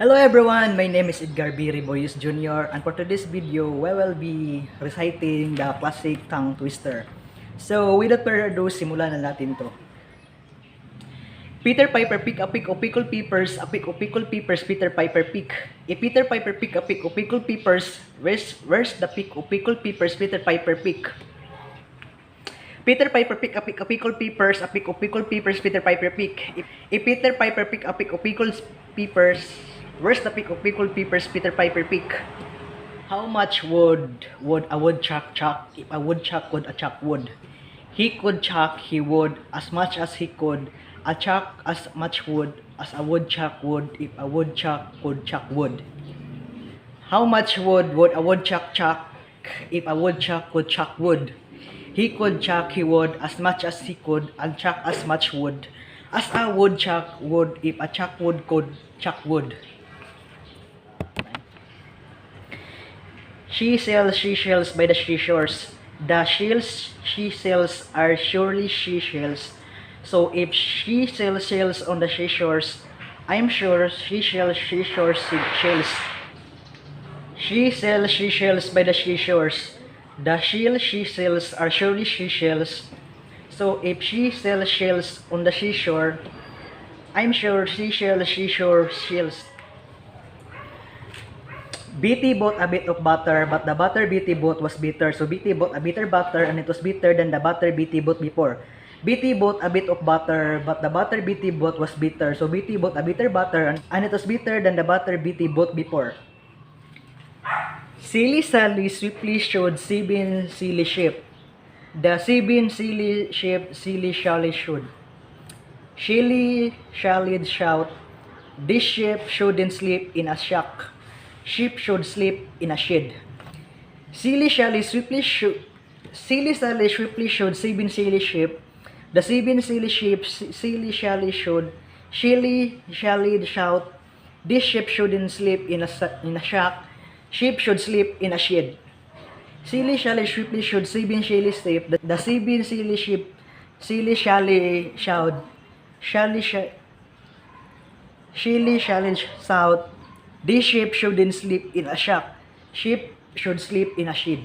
Hello everyone, my name is Edgar B. Rebuyos Jr. and for today's video, we will be reciting the classic tongue twister. So without further ado, simulan na natin to. Peter Piper pick a pick o pickle peepers, a pick o pickle peepers, Peter Piper pick. If Peter Piper pick a pick o pickle peepers, where's the pick o pickle peepers, Peter Piper pick? Peter Piper pick a pickle peepers, a pick o pickle peepers, Peter Piper pick. If Peter Piper pick a pick o pickle peepers, where's the pick o pickle peepers, Peter Piper pick? How much would a woodchuck chuck if a woodchuck could a chuck wood? He could chuck he would as much as he could, a chuck as much wood as a woodchuck would if a woodchuck could chuck wood. How much wood would a woodchuck chuck if a woodchuck could chuck wood? He could chuck he would as much as he could and chuck as much wood as a woodchuck would if a chuck wood could chuck wood. She sells seashells by the seashores. The shells she sells are surely seashells. So if she sells shells on the seashores, I'm sure she sells seashores shells. She sells seashells by the seashores. The shells she sells are surely seashells. So if she sells shells on the seashore, I'm sure she sells seashore shells. Betty bought a bit of butter, but the butter Betty bought was bitter. So Betty bought a bitter butter, and it was bitter than the butter Betty bought before. Betty bought a bit of butter, but the butter Betty bought was bitter. So Betty bought a bitter butter, and it was bitter than the butter Betty bought before. Silly Sally swiftly showed seven silly sheep. The seven silly sheep silly Sally showed. Silly Sally shout, this sheep shouldn't sleep in a shack. Sheep should sleep in a shed. Silly Sally swiftly Silly Sally swiftly showed seven silly sheep. The seven silly sheep silly Sally showed. Silly Sally shout, this sheep shouldn't sleep in a shack. Sheep should sleep in a shed. Silly Sally swiftly showed seven silly sheep. The seven silly sheep silly Sally shout. Silly Sally shout, this sheep shouldn't sleep in a shack. Sheep should sleep in a shed.